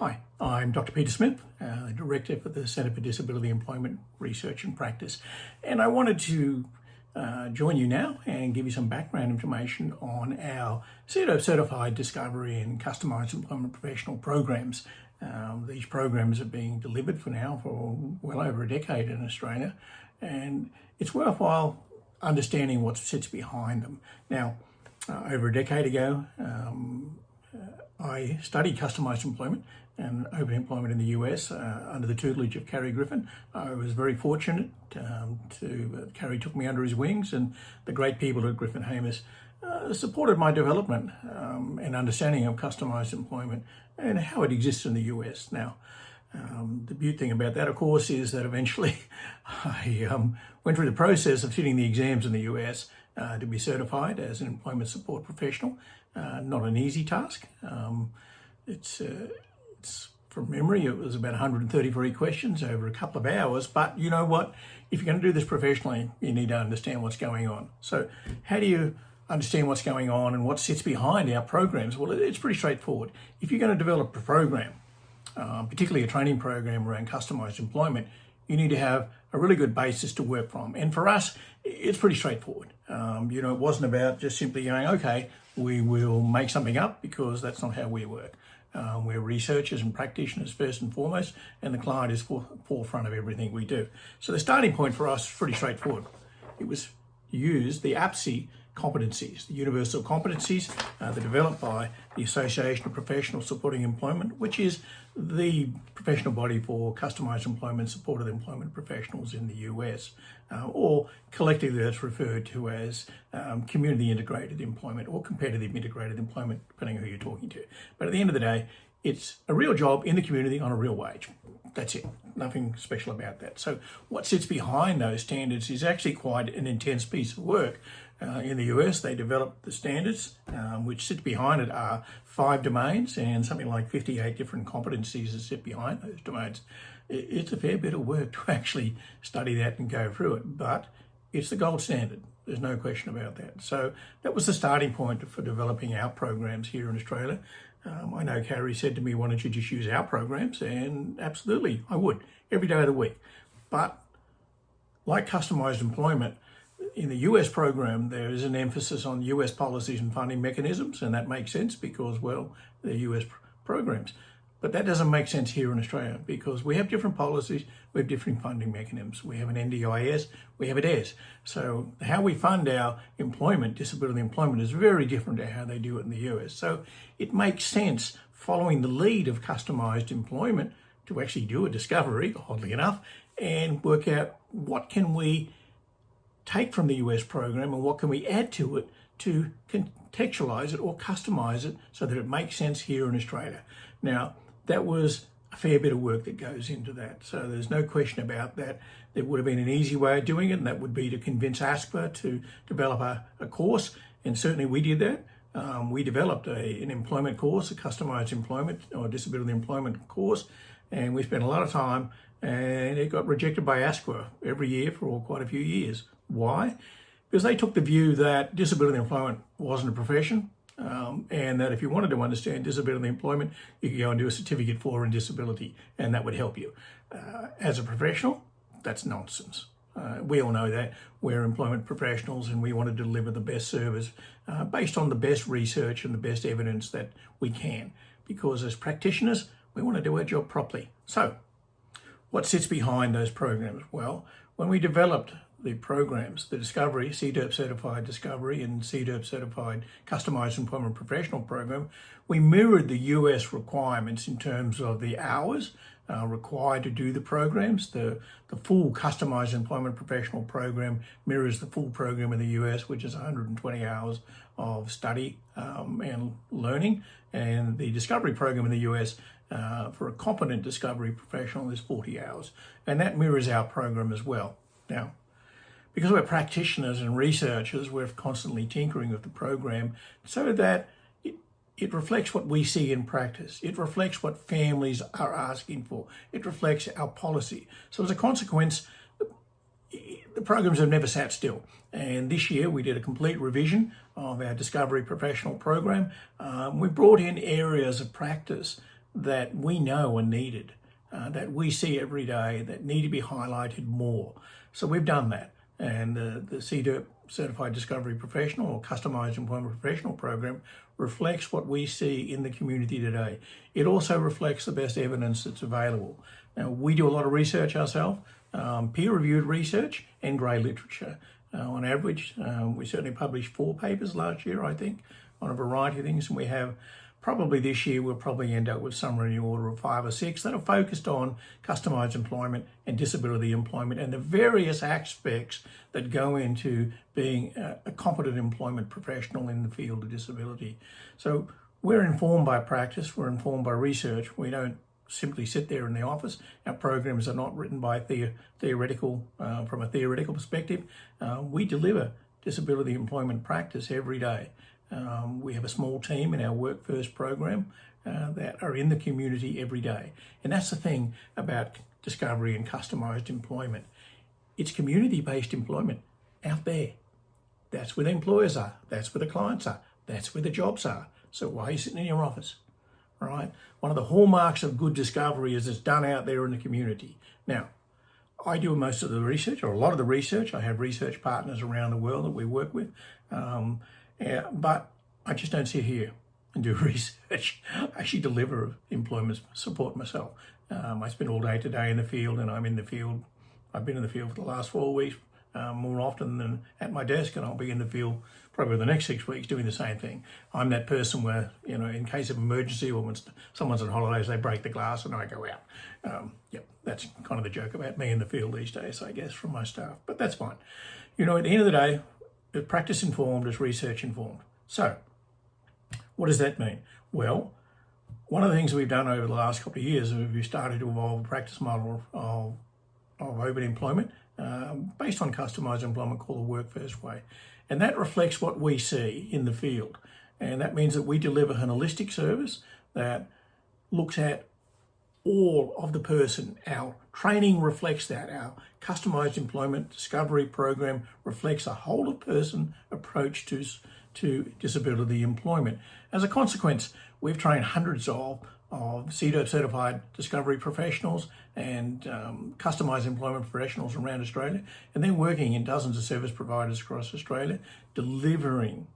Hi, I'm Dr. Peter Smith, Director for the Centre for Disability Employment Research and Practice, and I wanted to join you now and give you some background information on our CDERP-certified discovery and customised employment professional programs. These programs are being delivered for well over a decade in Australia, and it's worthwhile understanding what sits behind them. Now, over a decade ago, I studied customised employment and open employment in the US under the tutelage of Carrie Griffin. I was very fortunate Carrie took me under his wings, and the great people at Griffin Hamus supported my development and understanding of customised employment and how it exists in the US. Now, the beautiful thing about that, of course, is that eventually I went through the process of sitting the exams in the US to be certified as an employment support professional. Not an easy task. It's from memory, it was about 133 questions over a couple of hours. But you know what? If you're going to do this professionally, you need to understand what's going on. So how do you understand what's going on and what sits behind our programs? Well, it's pretty straightforward. If you're going to develop a program, particularly a training program around customised employment, you need to have a really good basis to work from. And for us, it's pretty straightforward. It wasn't about just simply going, okay, we will make something up, because that's not how we work. We're researchers and practitioners first and foremost, and the client is forefront of everything we do. So the starting point for us is pretty straightforward. It was use the APSI competencies, the universal competencies that are developed by the Association of Professionals Supporting Employment, which is the professional body for customised employment, supported employment professionals in the US, or collectively that's referred to as community integrated employment or competitive integrated employment, depending on who you're talking to. But at the end of the day, it's a real job in the community on a real wage. That's it. Nothing special about that. So what sits behind those standards is actually quite an intense piece of work. In the US, they developed the standards, which sit behind it are 5 domains and something like 58 different competencies that sit behind those domains. It's a fair bit of work to actually study that and go through it, but it's the gold standard. There's no question about that. So that was the starting point for developing our programs here in Australia. I know Carrie said to me, why don't you just use our programs? And absolutely, I would, every day of the week. But like customised employment, in the US program, there is an emphasis on US policies and funding mechanisms, and that makes sense because, well, they're US programs. But that doesn't make sense here in Australia, because we have different policies, we have different funding mechanisms. We have an NDIS, we have a DES. So how we fund our employment, disability employment, is very different to how they do it in the US. So it makes sense, following the lead of customised employment, to actually do a discovery, oddly enough, and work out what can we take from the US program and what can we add to it to contextualize it or customize it so that it makes sense here in Australia. Now, that was a fair bit of work that goes into that. So there's no question about that. There would have been an easy way of doing it, and that would be to convince ASPA to develop a course. And certainly we did that. We developed an employment course, a customised employment or disability employment course, and we spent a lot of time, and it got rejected by ASPA every year for quite a few years. Why? Because they took the view that disability employment wasn't a profession, and that if you wanted to understand disability employment, you could go and do a certificate for in disability, and that would help you. As a professional, that's nonsense. We all know that we're employment professionals, and we want to deliver the best service based on the best research and the best evidence that we can, because as practitioners, we want to do our job properly. So what sits behind those programs? Well, when we developed the programs, the discovery, CDERP-certified discovery and CDERP-certified customised employment professional program, we mirrored the US requirements in terms of the hours required to do the programs. The full customised employment professional program mirrors the full program in the US, which is 120 hours of study and learning. And the discovery program in the US for a competent discovery professional is 40 hours. And that mirrors our program as well. Now, because we're practitioners and researchers, we're constantly tinkering with the program so that it reflects what we see in practice. It reflects what families are asking for. It reflects our policy. So as a consequence, the programs have never sat still. And this year we did a complete revision of our Discovery Professional program. We brought in areas of practice that we know are needed, that we see every day, that need to be highlighted more. So we've done that. And the CDERP-certified Discovery Professional or Customised Employment Professional program reflects what we see in the community today. It also reflects the best evidence that's available. Now, we do a lot of research ourselves, peer-reviewed research and grey literature. On average, we certainly published 4 papers last year, I think, on a variety of things. And we have probably this year, we'll probably end up with somewhere in the order of 5 or 6 that are focused on customised employment and disability employment and the various aspects that go into being a competent employment professional in the field of disability. So we're informed by practice, we're informed by research. We don't simply sit there in the office. Our programs are not written by theoretical, from a theoretical perspective. We deliver disability employment practice every day. We have a small team in our Work First program that are in the community every day. And that's the thing about discovery and customised employment. It's community-based employment out there. That's where the employers are. That's where the clients are. That's where the jobs are. So why are you sitting in your office? All right. One of the hallmarks of good discovery is it's done out there in the community. Now, I do most of the research, or a lot of the research. I have research partners around the world that we work with. But I just don't sit here and do research. I actually deliver employment support myself. I spend all day today in the field, and I'm in the field. I've been in the field for the last 4 weeks more often than at my desk, and I'll be in the field probably the next 6 weeks doing the same thing. I'm that person where, you know, in case of emergency or when someone's on holidays, they break the glass and I go out. Yep, that's kind of the joke about me in the field these days, I guess, from my staff. But that's fine. You know, at the end of the day, as practice informed as research informed. So, what does that mean? Well, one of the things we've done over the last couple of years is we've started to evolve a practice model of open employment based on customised employment called the Work First way. And that reflects what we see in the field. And that means that we deliver an holistic service that looks at all of the person. Our training reflects that. Our customised employment discovery program reflects a whole of person approach to disability employment. As a consequence, we've trained hundreds of CDERP-certified discovery professionals and customised employment professionals around Australia, and they're working in dozens of service providers across Australia, delivering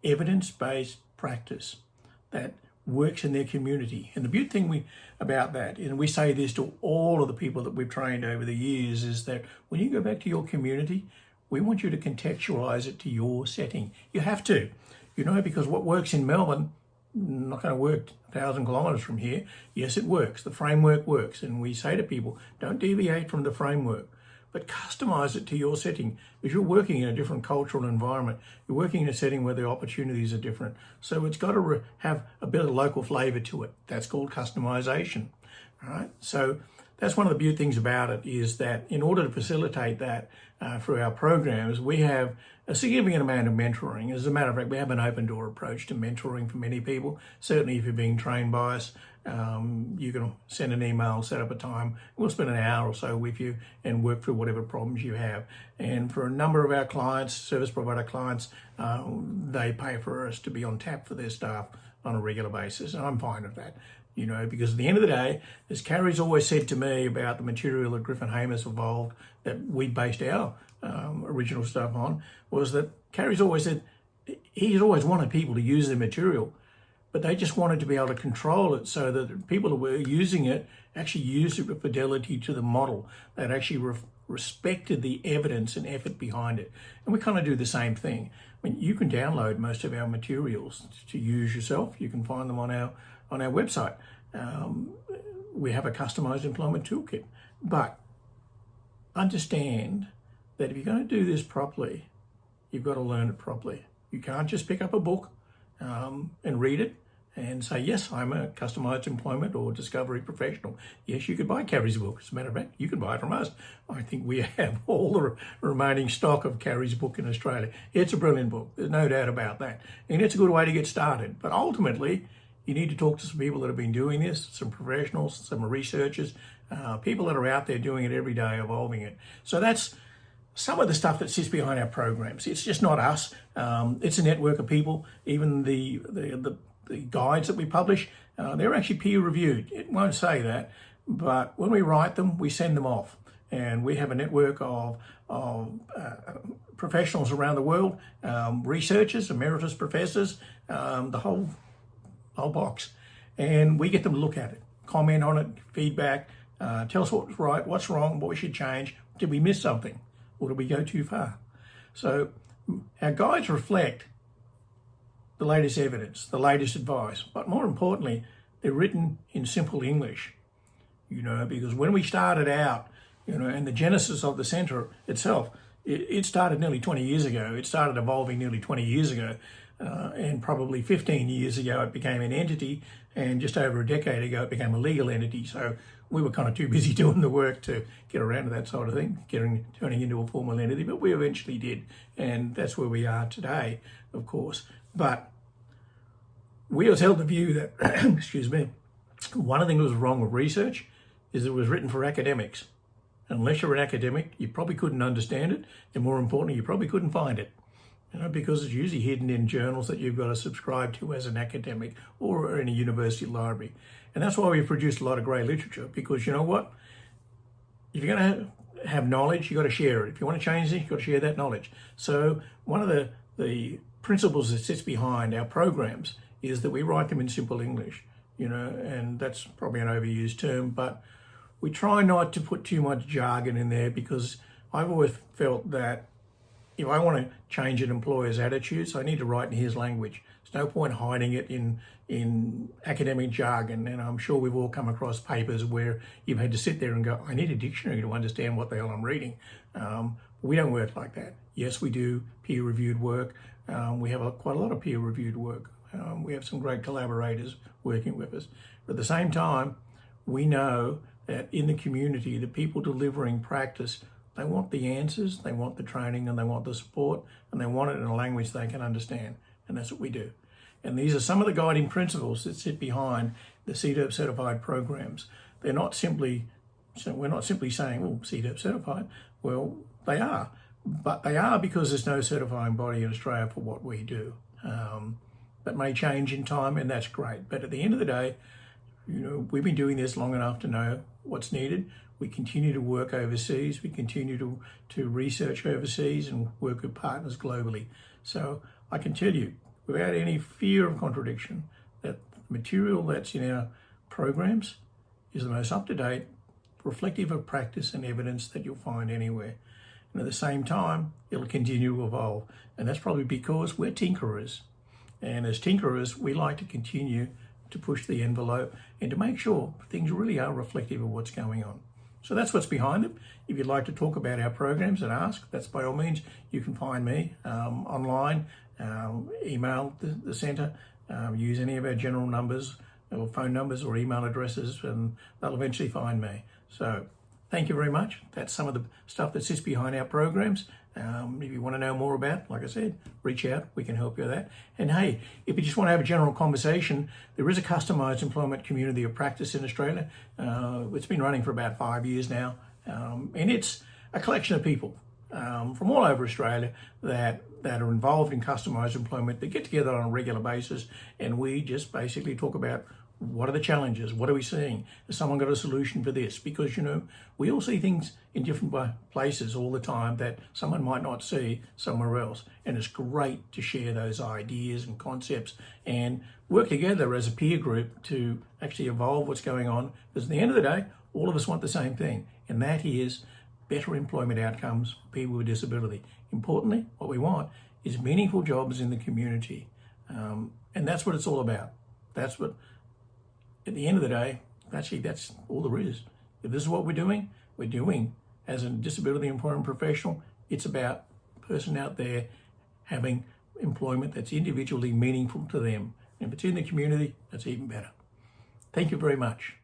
evidence-based practice that works in their community. And the beautiful thing about that, and we say this to all of the people that we've trained over the years, is that when you go back to your community, we want you to contextualise it to your setting. You have to, you know, because what works in Melbourne not going to work 1,000 kilometres from here. Yes, it works. The framework works. And we say to people, don't deviate from the framework, but customise it to your setting, because you're working in a different cultural environment. You're working in a setting where the opportunities are different. So it's got to have a bit of local flavour to it. That's called customisation. All right. So that's one of the beautiful things about it, is that in order to facilitate that through our programs, we have a significant amount of mentoring. As a matter of fact, we have an open door approach to mentoring for many people. Certainly if you're being trained by us, you can send an email, set up a time. We'll spend an hour or so with you and work through whatever problems you have. And for a number of our clients, service provider clients, they pay for us to be on tap for their staff on a regular basis. And I'm fine with that. You know, because at the end of the day, as Carrie's always said to me about the material that Griffin Hamus evolved, that we based our original stuff on, was that Carrie's always said he's always wanted people to use their material, but they just wanted to be able to control it so that people who were using it actually used it with fidelity to the model, that actually respected the evidence and effort behind it. And we kind of do the same thing. I mean, you can download most of our materials to use yourself. You can find them on our website. We have a customised employment toolkit, but understand that if you're going to do this properly, you've got to learn it properly. You can't just pick up a book and read it and say, yes, I'm a customised employment or discovery professional. Yes, you could buy Carrie's book. As a matter of fact, you can buy it from us. I think we have all the remaining stock of Carrie's book in Australia. It's a brilliant book. There's no doubt about that. And it's a good way to get started. But ultimately, you need to talk to some people that have been doing this, some professionals, some researchers, people that are out there doing it every day, evolving it. So that's some of the stuff that sits behind our programs. It's just not us. It's a network of people. Even the guides that we publish, they're actually peer reviewed. It won't say that, but when we write them, we send them off. And we have a network of professionals around the world, researchers, emeritus professors, the whole box. And we get them to look at it, comment on it, feedback, tell us what's right, what's wrong, what we should change. Did we miss something? Or did we go too far? So our guides reflect the latest evidence, the latest advice, but more importantly, they're written in simple English, because when we started out, and the genesis of the centre itself, it started nearly 20 years ago. It started evolving nearly 20 years ago, and probably 15 years ago it became an entity, and just over a decade ago it became a legal entity. So we were kind of too busy doing the work to get around to that sort of thing, turning into a formal entity, but we eventually did, and that's where we are today, of course. But we always held the view that, excuse me, one of the things that was wrong with research is it was written for academics. Unless you're an academic, you probably couldn't understand it, and more importantly, you probably couldn't find it, because it's usually hidden in journals that you've got to subscribe to as an academic or in a university library. And that's why we've produced a lot of great literature, because you know what? If you're going to have knowledge, you've got to share it. If you want to change things, you've got to share that knowledge. So one of the principles that sits behind our programs is that we write them in simple English, and that's probably an overused term, but we try not to put too much jargon in there, because I've always felt that if I want to change an employer's attitudes, I need to write in his language. There's no point hiding it in academic jargon, and I'm sure we've all come across papers where you've had to sit there and go, I need a dictionary to understand what the hell I'm reading. We don't work like that. Yes, we do peer-reviewed work. We have quite a lot of peer-reviewed work. We have some great collaborators working with us. But at the same time, we know that in the community, the people delivering practice, they want the answers, they want the training, and they want the support, and they want it in a language they can understand. And that's what we do. And these are some of the guiding principles that sit behind the CDERP certified programs. We're not simply saying, well, CDERP certified. Well, they are. But they are because there's no certifying body in Australia for what we do. That may change in time, and that's great. But at the end of the day, we've been doing this long enough to know what's needed. We continue to work overseas. We continue to research overseas and work with partners globally. So I can tell you, without any fear of contradiction, that the material that's in our programs is the most up-to-date, reflective of practice and evidence that you'll find anywhere. And at the same time, it'll continue to evolve. And that's probably because we're tinkerers. And as tinkerers, we like to continue to push the envelope and to make sure things really are reflective of what's going on. So that's what's behind them. If you'd like to talk about our programs and ask, that's by all means, you can find me online, email the centre, use any of our general numbers or phone numbers or email addresses, and they'll eventually find me. So thank you very much. That's some of the stuff that sits behind our programs. If you want to know more about it, like I said, reach out. We can help you with that. And hey, if you just want to have a general conversation, there is a customised employment community of practice in Australia. It's been running for about 5 years now. And it's a collection of people from all over Australia that are involved in customised employment. They get together on a regular basis, and we just basically talk about what are the challenges? What are we seeing? Has someone got a solution for this? Because, we all see things in different places all the time that someone might not see somewhere else. And it's great to share those ideas and concepts and work together as a peer group to actually evolve what's going on. Because at the end of the day, all of us want the same thing, and that is better employment outcomes for people with disability. Importantly, what we want is meaningful jobs in the community. And that's what it's all about. That's what, at the end of the day, actually, that's all there is. If this is what we're doing as a disability employment professional, it's about a person out there having employment that's individually meaningful to them. And if it's in the community, that's even better. Thank you very much.